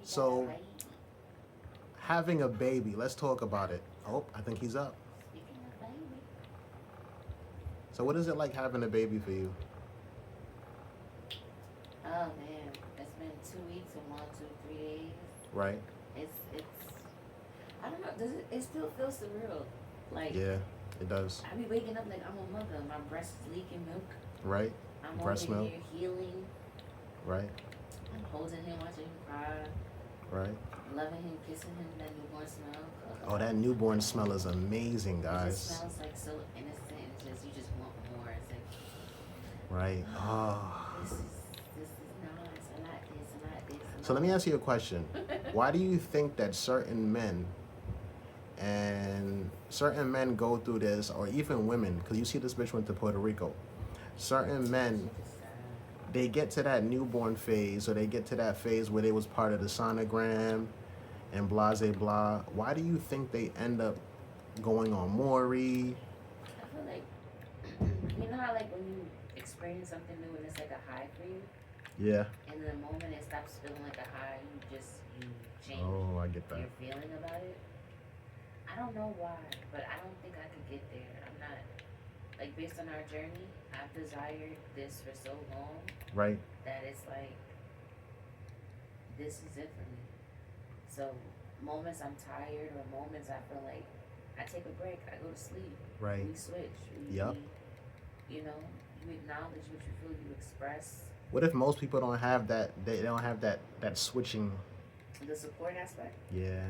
So, having a baby, let's talk about it. Oh, I think he's up. Speaking of baby, So, what is it like having a baby for you? oh man, it's been 2 weeks and 1, 2, 3 days. Right? It's I don't know. Does it? It still feels surreal. Like Yeah, it does. I be waking up like I'm a mother. My breast is leaking milk. Right? I'm over Breast milk. here healing. Right? I'm holding him, watching him cry, Right? loving him, kissing him. That newborn smell. Oh, that newborn smell is amazing, It just guys. smells like so innocent. It's just you just want more. It's like Right? Oh. this is nice. I like this. I like this. So, let me ask you a question. Why do you think that certain men go through this, or even women, because you see this bitch went to Puerto Rico. Certain men, Shit is sad. they get to that newborn phase, or they get to that phase where they was part of the sonogram and blah blah blah. Why do you think they end up going on Maury? I feel like you know how like when you experience something new and it's like a high for you, Yeah. and the moment it stops feeling like a high, you change Oh, I get that. your feeling about it. I don't know why, but I don't think I could get there. I'm not like based on our journey. I've desired this for so long Right. that it's like this is it for me. So moments I'm tired or moments I feel like I take a break, I go to sleep, Right. we switch, Yep. you know, you acknowledge what you feel, you express What if most people don't have that? They don't have that switching. the support aspect. Yeah.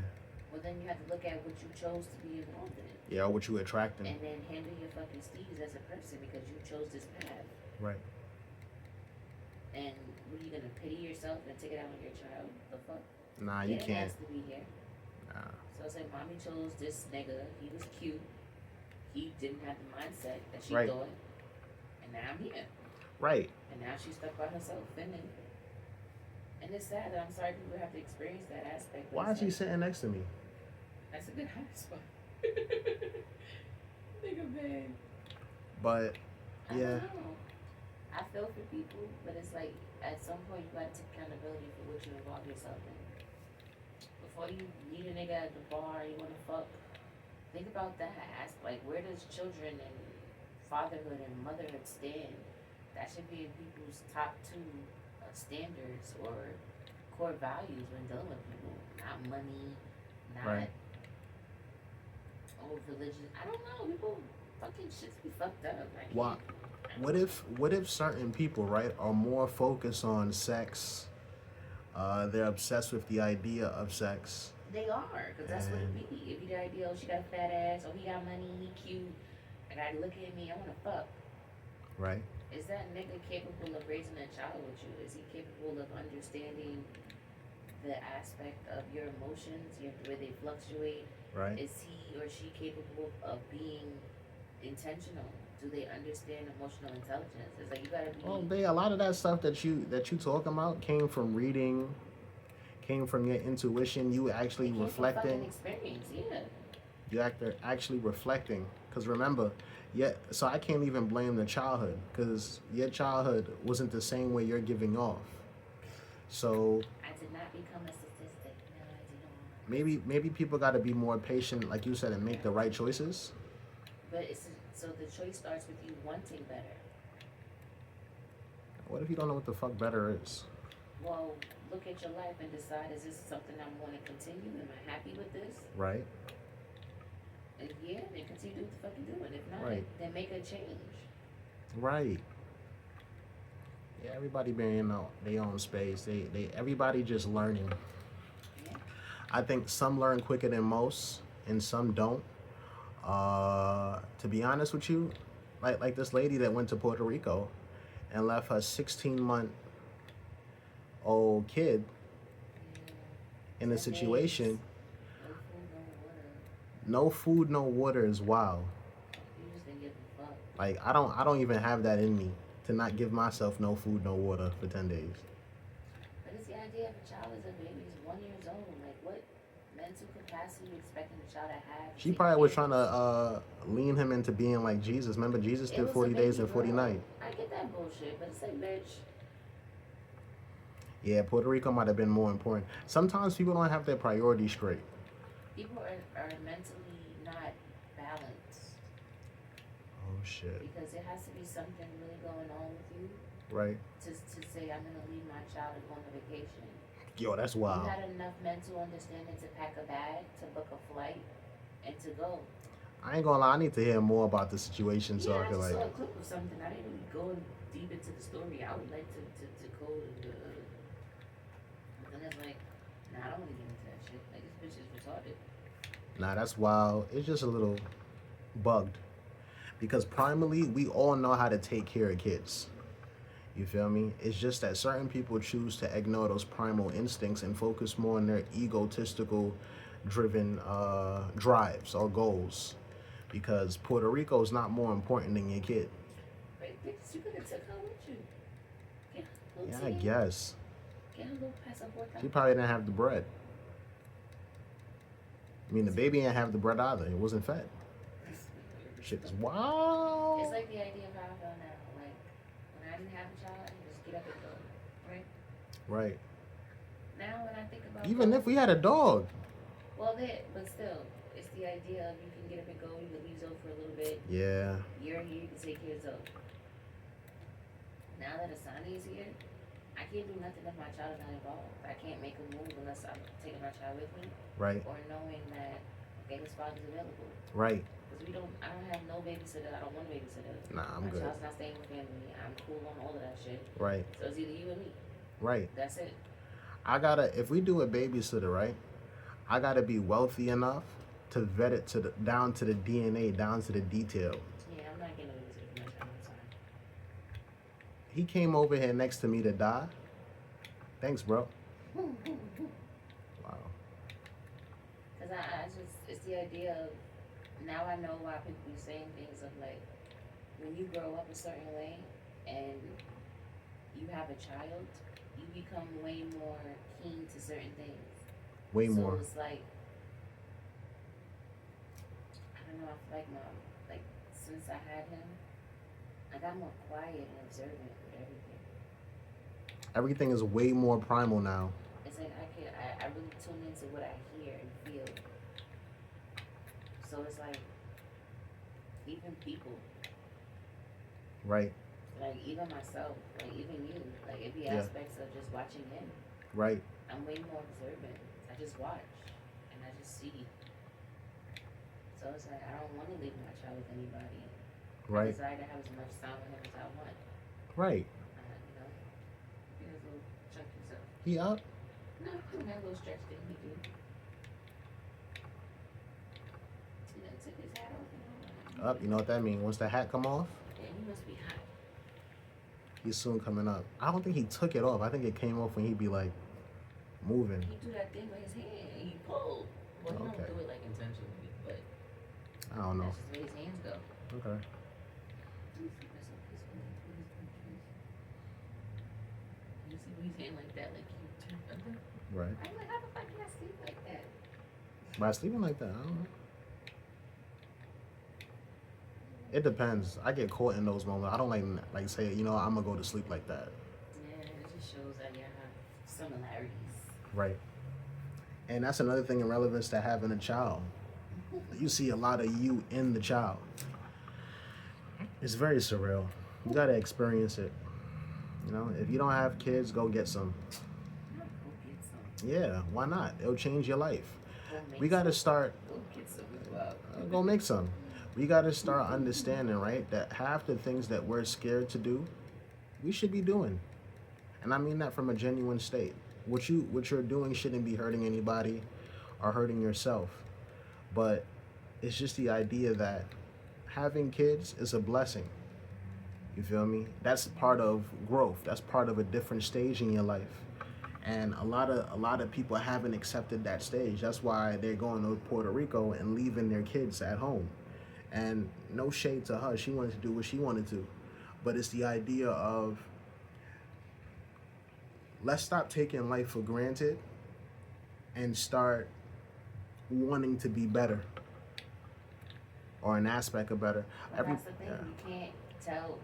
Well, then you have to look at what you chose to be involved in, Yeah. What you attracting? and then handle your fucking steeds as a person because you chose this path. Right. And what are you gonna pity yourself and take it out on your child? The fuck? Nah, you Yeah, it can't. has to be here. Nah. So it's like mommy chose this nigga. He was cute. He didn't have the mindset that she Right. thought, and now I'm here. Right. And now she's stuck by herself, and it's sad that I'm sorry people have to experience that aspect. But Why it's is he like sitting next to me? that's a good high spot. Nigga, man. But I yeah. don't know. I feel for people, but it's like at some point you gotta take accountability for what you involve yourself in. Before you meet a nigga at the bar, you wanna fuck. Think about that. Ask like, where does children and fatherhood and motherhood stand? That should be in people's top two standards or core values when dealing with people. Not money, not Right. religion. I don't know. People fucking shits be fucked up. I Why? can't. What if certain people, right, are more focused on sex? They're obsessed with the idea of sex, They are, because that's what it and be. If you the idea, oh, she got a fat ass, oh, he got money, he cute, I gotta look at me, I wanna fuck. right. Is that nigga capable of raising a child with you? Is he capable of understanding the aspect of your emotions, where they fluctuate? Right. Is he or she capable of being intentional? Do they understand emotional intelligence? It's like you gotta Well, be. they a lot of that stuff that you talking about came from reading, came from your intuition. You actually It came from fucking reflecting. experience, yeah. You actually reflecting. Because remember, yeah. So I can't even blame the childhood because your childhood wasn't the same way you're giving off. So I did not become a statistic. No, I did not. maybe people got to be more patient, like you said, and make the right choices. But so the choice starts with you wanting better. What if you don't know what the fuck better is? Well, look at your life and decide: is this something I'm going to continue? Am I happy with this? Right. If yeah, then continue to do what the fuck you doing. If not, Right. then make a change. Right. Yeah, everybody being in their own space. They everybody just learning. Yeah. I think some learn quicker than most, and some don't. To be honest with you, like this lady that went to Puerto Rico and left her 16-month-old kid Yeah. in a 10 days. situation. No food, no water. No food, no water is wild. You just didn't give a fuck. Like I don't even have that in me to not give myself no food, no water for 10 days. But it's the idea of a child as a baby is 1 years old. Like what mental capacity you expecting a child to have to She take probably was care of trying to this? lean him into being like Jesus. Remember, Jesus It did was a 40 days baby and 40 girl. nights. I get that bullshit, but it's like, bitch, Yeah, Puerto Rico might have been more important. Sometimes people don't have their priorities straight. People are mentally not balanced Oh shit. because there has to be something really going on with you Right. to say I'm gonna leave my child and go on a vacation. Yo, that's You wild. had enough mental understanding to pack a bag, to book a flight, and to go. I ain't gonna lie. I need to hear more about the situation so I Yeah, I could just like. saw a clip of something. I didn't really go deep into the story. I would like to go to the. But then it's like, nah, I don't want to get into that shit. Like, this bitch is retarded. Nah, that's wild. It's just a little bugged because primarily we all know how to take care of kids. You feel me? It's just that certain people choose to ignore those primal instincts and focus more on their egotistical driven drives or goals because Puerto Rico is not more important than your kid. But bitch, you could have took her with you. Get a little Yeah, I tan. guess. Get a little passport. She probably didn't have the bread. I mean, the baby didn't have the bread either. It wasn't fed. Shit is wild. It's like the idea of how I feel now. Like, when I didn't have a child, I could just get up and go. Right? Right. Now, when I think about Even if we had a dog. well, but still, it's the idea of you can get up and go, you can leave Zoe for a little bit. Yeah. You're here, you can take care of Zoe. Now that Asani is here, I can't do nothing if my child is not involved. I can't make a move unless I'm taking my child with me Right. or knowing that, okay, his father's available. Right. Because I don't have no babysitter. I don't want a babysitter. Nah, I'm my good. child's not staying with family. I'm cool on all of that shit. Right. So it's either you or me. Right. That's it. If we do a babysitter, right? I gotta be wealthy enough to vet it down to the DNA, down to the detail. Yeah, I'm not getting a babysitter for my child. I'm sorry. He came over here next to me to die. Thanks, bro. Wow. Because I just, it's the idea of, now I know why people be saying things of like, when you grow up a certain way and you have a child, you become way more keen to certain things. Way more. So it's like, I don't know, I feel like since I had him, I got more quiet and observant with everything. Everything is way more primal now. It's like I really tune into what I hear and feel. So it's like, even people, Right. like even myself, like even you, like it be Yeah. aspects of just watching him. Right. I'm way more observant. I just watch and I just see. So it's like I don't want to leave my child with anybody. I Right. desire to have as much time with him as I want. Right. You know, he has a little chunk himself. He up? No, he don't have a little stretch thing he do. He done took his hat off and all that. Up. You know what that means? Once the hat come off, Yeah, he must be hot. he's soon coming up. I don't think he took it off. I think it came off when he be like moving. He do that thing with his hand. He pulled. Well, he Okay. don't do it like intentionally, but I don't know. that's just where his hands go. Okay. You see when he's hand like that, like he turned under? Right. I'm like, how the fuck can I sleep like that? By sleeping like that, I don't know. It depends. I get caught in those moments. I don't like say, you know, I'm gonna go to sleep like that. Yeah, it just shows that you have similarities. Right. And that's another thing in relevance to having a child. You see a lot of you in the child. It's very surreal. You gotta experience it. You know, if you don't have kids, go get some. Go get some. Yeah, why not? It'll change your life. Go make We gotta some. start. Go get some as well. Go make some. We gotta start understanding, right, that half the things that we're scared to do, we should be doing. And I mean that from a genuine state. What you're doing shouldn't be hurting anybody or hurting yourself. But it's just the idea that having kids is a blessing. You feel me? That's part of growth. That's part of a different stage in your life. And a lot of people haven't accepted that stage. That's why they're going to Puerto Rico and leaving their kids at home. And no shade to her. She wanted to do what she wanted to. But it's the idea of, let's stop taking life for granted and start wanting to be better or an aspect of better. But that's the thing, you can't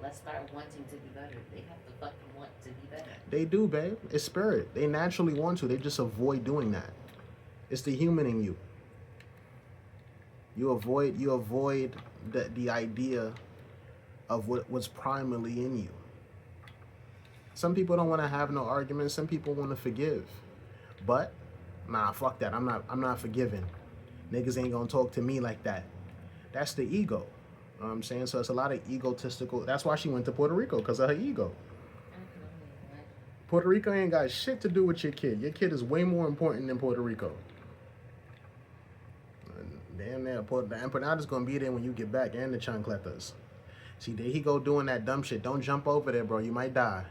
let's start wanting to be better. They have to fucking want to be better. They do, babe. It's spirit. They naturally want to. They just avoid doing that. It's the human in you. You avoid the idea of what's primarily in you. Some people don't want to have no arguments. Some people want to forgive. But nah, fuck that. I'm not forgiving. Niggas ain't gonna talk to me like that. That's the ego. You know what I'm saying? So it's a lot of egotistical. That's why she went to Puerto Rico, because of her ego. Puerto Rico ain't got shit to do with your kid. Your kid is way more important than Puerto Rico. Damn near the empanada's gonna be there when you get back, and the chancletas. See, there he go doing that dumb shit. Don't jump over there, bro. You might die.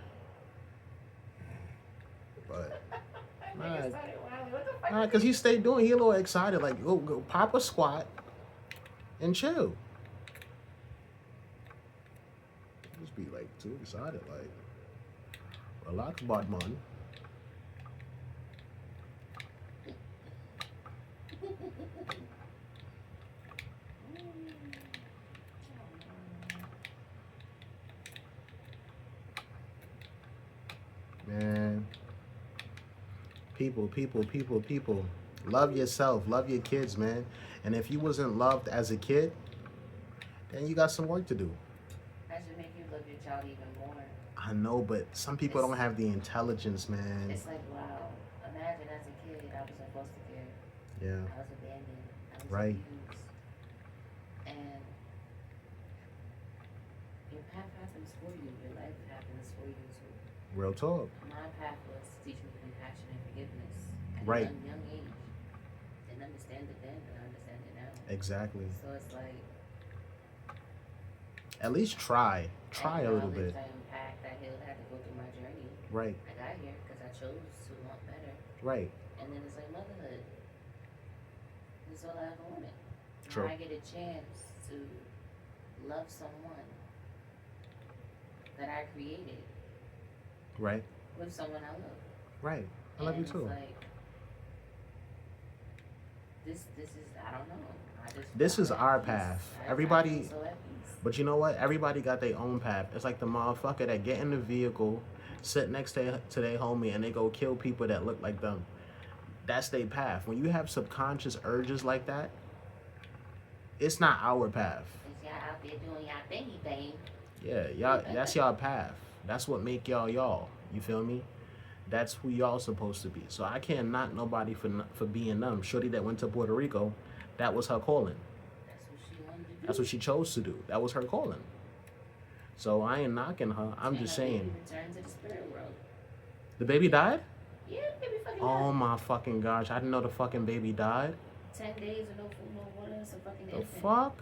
But nah, cause he stayed doing. He a little excited, like go pop a squat and chill. Just be like too excited, like relax, Batman. Man, people. Love yourself. Love your kids, man. And if you wasn't loved as a kid, then you got some work to do. That should make you love your child even more. I know, but some people don't have the intelligence, man. It's like, wow. Imagine as a kid, I was in foster care. Yeah. I was abandoned. I was Right. abused. And your path happens for you. Your life happens for you too. Real talk. My path was to teach me compassion and forgiveness at Right. a young age. Didn't understand it then, but I understand it now. Exactly. So it's like, At least try. Try a little bit. I unpacked, I had to go through my journey. Right. I got here because I chose to want better. Right. And then it's like motherhood. That's all I ever wanted. True. Now I get a chance to love someone that I created Right. with someone I love. Right. I love you And too. it's like, this is, I don't know. This is I'm at our peace. path. I Everybody, feel so at peace. but you know what? Everybody got their own path. It's like the motherfucker that get in the vehicle, sit next to their homie, and they go kill people that look like them. That's their path. When you have subconscious urges like that, it's not our path. Cause y'all out there doing y'all thingy thing. Yeah, y'all. That's y'all path. That's what make y'all y'all. You feel me? That's who y'all supposed to be. So I can't knock nobody for being them. Shorty that went to Puerto Rico, that was her calling. That's what she wanted to do. That's what she chose to do. That was her calling. So I ain't knocking her. I'm And just her baby saying. returned to the spirit world. The baby died? Yeah, the baby fucking Oh died. my fucking gosh. I didn't know the fucking baby died. 10 days with no food, no water, it's a fucking The infant. fuck?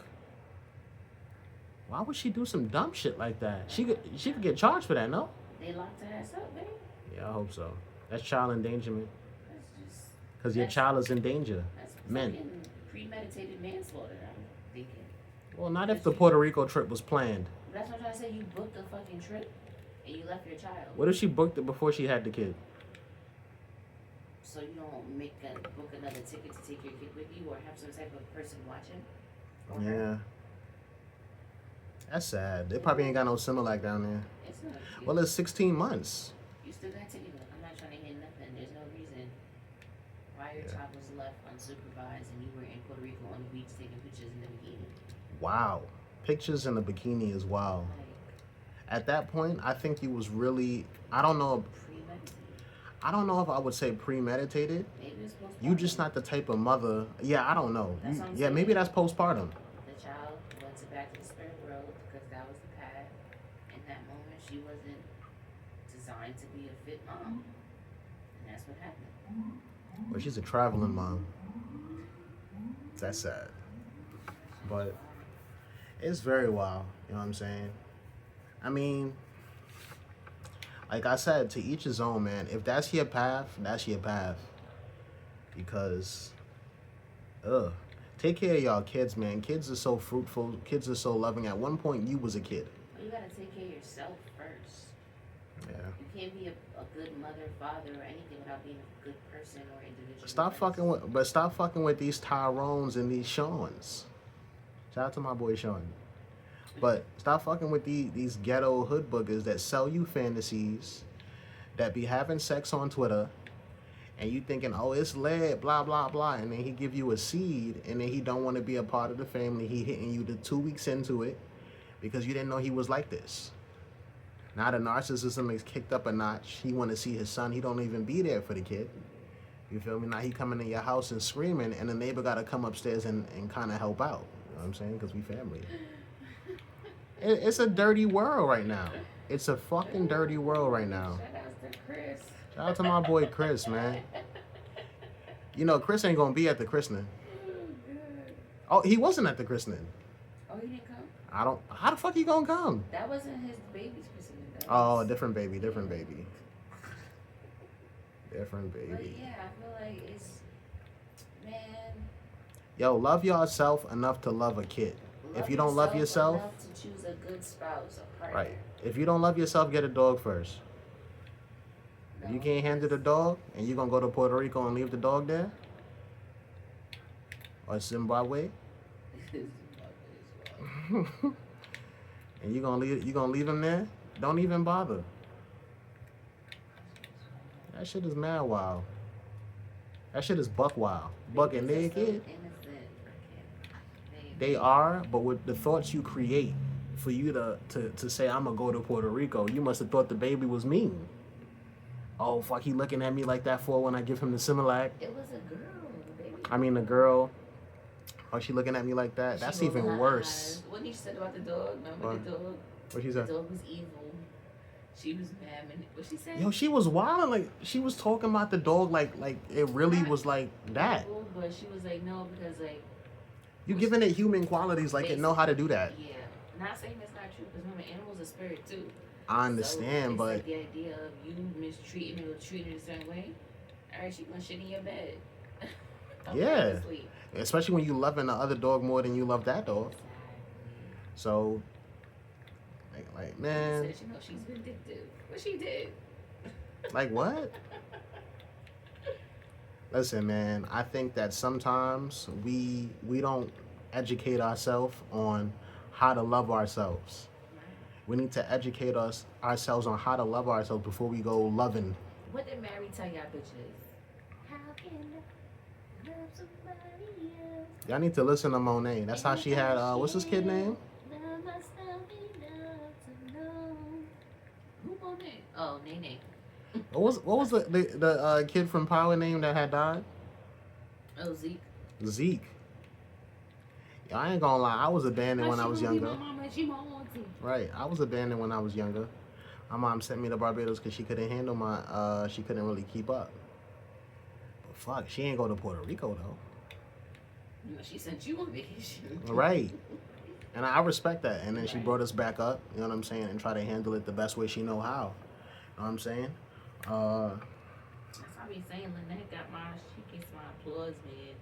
Why would she do some dumb shit like that? She could get charged for that, no? They locked her ass up, baby. Yeah, I hope so. That's child endangerment. That's just, Because your That's- child is in danger. that's Men. fucking premeditated manslaughter, I'm thinking. Well, not if the Puerto Rico trip was planned. That's what I'm trying to say. You booked a fucking trip and you left your child. What if she booked it before she had the kid? So you don't book another ticket to take your kid with you or have some type of person watching? Or her? Yeah. That's sad. They probably ain't got no Similac down there. It's not. Well, it's 16 months. You still got to. I'm not trying to hear nothing. There's no reason why your child was left unsupervised and you were in Puerto Rico on the beach taking pictures in the bikini. Wow. Pictures in a bikini is wild. Like, At that point, I think you was really, I don't know if I would say premeditated. maybe it's postpartum. You just not the type of mother. Yeah, I don't know. That's what I'm Yeah, maybe saying. that's postpartum. The child went back to the spirit world because that was the path. In that moment, she wasn't designed to be a fit mom. And that's what happened. But she's a traveling mom. That's sad. But it's very wild. You know what I'm saying? I mean, like I said, to each his own, man. If that's your path, that's your path. Because, take care of y'all kids, man. Kids are so fruitful. Kids are so loving. At one point, you was a kid. Well, you gotta take care of yourself first. Yeah. You can't be a good mother, father, or anything without being a good person or individual. Stop fucking with these Tyrones and these Shawns. Shout out to my boy Sean. But stop fucking with these ghetto hood boogers that sell you fantasies, that be having sex on Twitter, and you thinking, oh, it's lit, blah blah blah, and then he give you a seed, and then he don't want to be a part of the family. He hitting you the 2 weeks into it because you didn't know he was like this. Now the narcissism is kicked up a notch. He want to see his son. He don't even be there for the kid. You feel me? Now he coming in your house and screaming, and the neighbor got to come upstairs and kind of help out. You know what I'm saying? Because we family. It's a dirty world right now. It's a fucking dirty world right now. Shout out to Chris. Shout out to my boy Chris, man. You know, Chris ain't gonna be at the christening. Oh, he wasn't at the christening. Oh, he didn't come? I don't. How the fuck he gonna come? That wasn't his baby's christening. Oh, different baby, different baby. Different But baby. yeah, I feel like it's, man. Yo, love yourself enough to love a kid. If you don't love yourself, enough to choose a good spouse, a partner. right. If you don't love yourself, get a dog first. If you can't handle the dog, and you gonna go to Puerto Rico and leave the dog there, or Zimbabwe, and you gonna leave him there, don't even bother. That shit is mad wild. That shit is buck wild. Buck and their kid. They are, but with the thoughts you create for you to say, I'm gonna go to Puerto Rico, you must have thought the baby was mean. Oh, fuck, he looking at me like that for when I give him the Similac. It was a girl, the baby. I mean, the girl, oh, she looking at me like that? That's even worse. What he said about the dog? Remember the dog? What she The said? dog was evil. She was mad. What she said? Yo, she was wilding, like, she was talking about the dog like it really was like that. Evil, but she was like, no, because, like, You giving it human qualities like it know how to do that. yeah. Not saying that's not true, because remember, animals are spirit, too. I understand, so but like the idea of you mistreating it or treating it a certain way, all right, she gonna shit in your bed. yeah, especially when you loving the other dog more than you love that dog. Exactly. So, like man, She said, you know, she's vindictive. What she did? like what? Listen, man, I think that sometimes we don't educate ourselves on how to love ourselves. We need to educate ourselves on how to love ourselves before we go loving. What did Mary tell y'all bitches? How can I love somebody else? Y'all need to listen to Monet. That's how she had, what's this kid name? Love myself enough to know. Who Monet? Oh, Nene. What was the kid from Power name that had died? Oh, Zeke. Zeke. Yeah, I ain't gonna lie, I was abandoned when I was younger. My mama, she my auntie. Right, I was abandoned when I was younger. My mom sent me to Barbados because she couldn't handle she couldn't really keep up. But fuck, she ain't go to Puerto Rico though. You know, she sent you on vacation. Right. And I respect that. And then she brought us back up, you know what I'm saying, and try to handle it the best way she know how. You know what I'm saying? That's why I be saying Lynette got she gets my applause, man.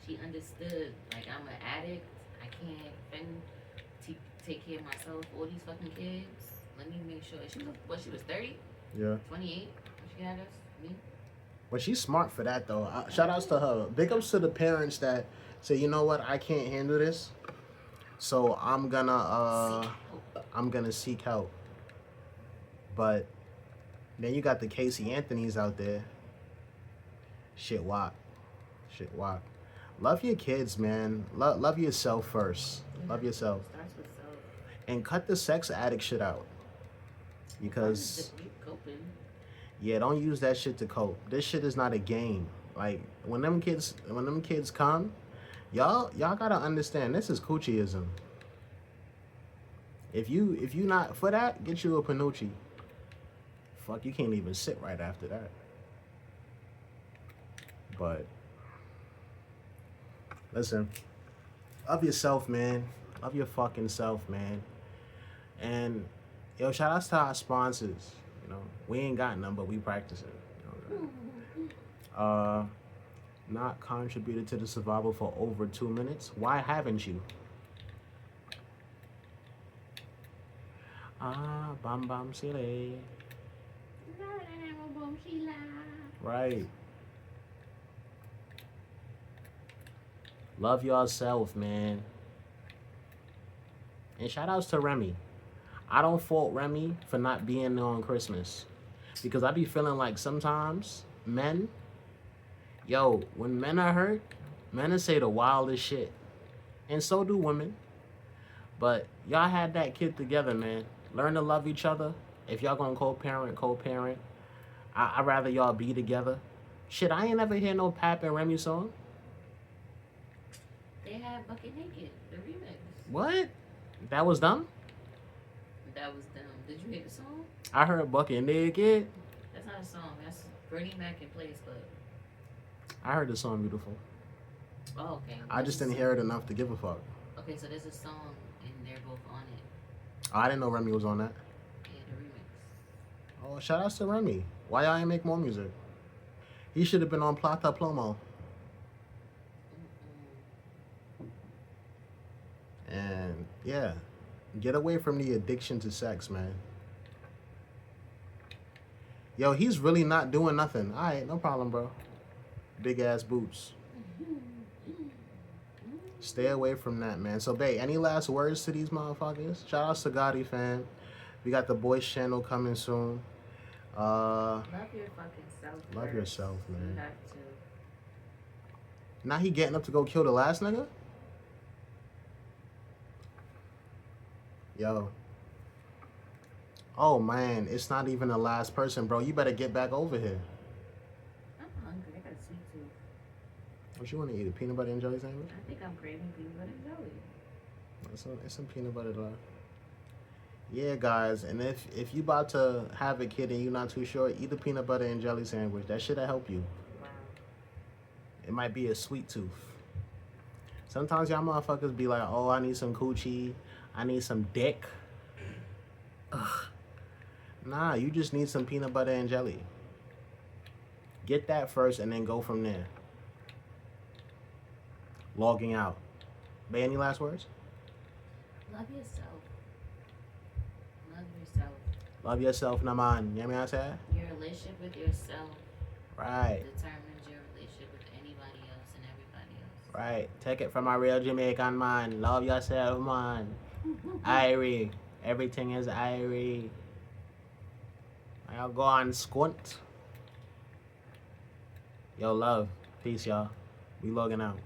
She understood, like, I'm an addict. I can't take care of myself, all these fucking kids. Let me make sure. She was 30? Yeah. 28 when she had us? Me? Well, she's smart for that, though. Shout outs to her. Big ups to the parents that say, you know what, I can't handle this, so I'm gonna seek help. But then you got the Casey Anthonys out there. Shit whack. Love your kids, man. Love yourself first. Love yourself. Starts with self. And cut the sex addict shit out. Because You coping. yeah, don't use that shit to cope. This shit is not a game. Like when them kids come, y'all gotta understand this is coochieism. If you not for that, get you a Panucci. Fuck, you can't even sit right after that. But listen, love yourself, man. Love your fucking self, man. And yo, shout outs to our sponsors. You know, we ain't got none, but we practicing. You know, not contributed to the survival for over 2 minutes. Why haven't you? Bam bam silly. Right. Love yourself, man. And shout outs to Remy. I don't fault Remy for not being there on Christmas. Because I be feeling like sometimes men, when men are hurt, men will say the wildest shit. And so do women. But y'all had that kid together, man. Learn to love each other. If y'all gonna co-parent, co-parent. I'd rather y'all be together. Shit, I ain't never hear no Pap and Remy song. They had Bucket Naked, the remix. What? That was dumb? That was them. Did you hear the song? I heard Bucket Naked. That's not a song. That's Bernie Mac and Players Club. I heard the song Beautiful. Oh, okay. I just didn't hear it enough to give a fuck. Okay, so there's a song and they're both on it. Oh, I didn't know Remy was on that. Yeah, the remix. Oh, shout outs to Remy. Why y'all ain't make more music? He should have been on Plata Plomo. And yeah, get away from the addiction to sex, man. Yo, he's really not doing nothing. All right, no problem, bro. Big ass boots. Stay away from that, man. So, babe, any last words to these motherfuckers? Shout out to Gotti, fam. We got the boys channel coming soon. Love your fucking self. Love first. yourself, man. You have to. Now he getting up to go kill the last nigga? Yo. Oh, man. It's not even the last person, bro. You better get back over here. I'm hungry. I got a sweet tooth. What you want to eat? A peanut butter and jelly sandwich? I think I'm craving peanut butter and jelly. It's some peanut butter left. Yeah, guys. And if you about to have a kid and you're not too sure, eat a peanut butter and jelly sandwich. That shit'll help you. Wow. It might be a sweet tooth. Sometimes y'all motherfuckers be like, oh, I need some coochie. I need some dick. Ugh. Nah, you just need some peanut butter and jelly. Get that first and then go from there. Logging out. Bae, any last words? Love yourself. Love yourself. Love yourself, naman. You know what I'm saying? Your relationship with yourself Right. determines your relationship with anybody else and everybody else. Right. Take it from a real Jamaican man. Love yourself, man. Irie. Everything is Irie. I'll go on squint. Yo, love. Peace, y'all. We logging out.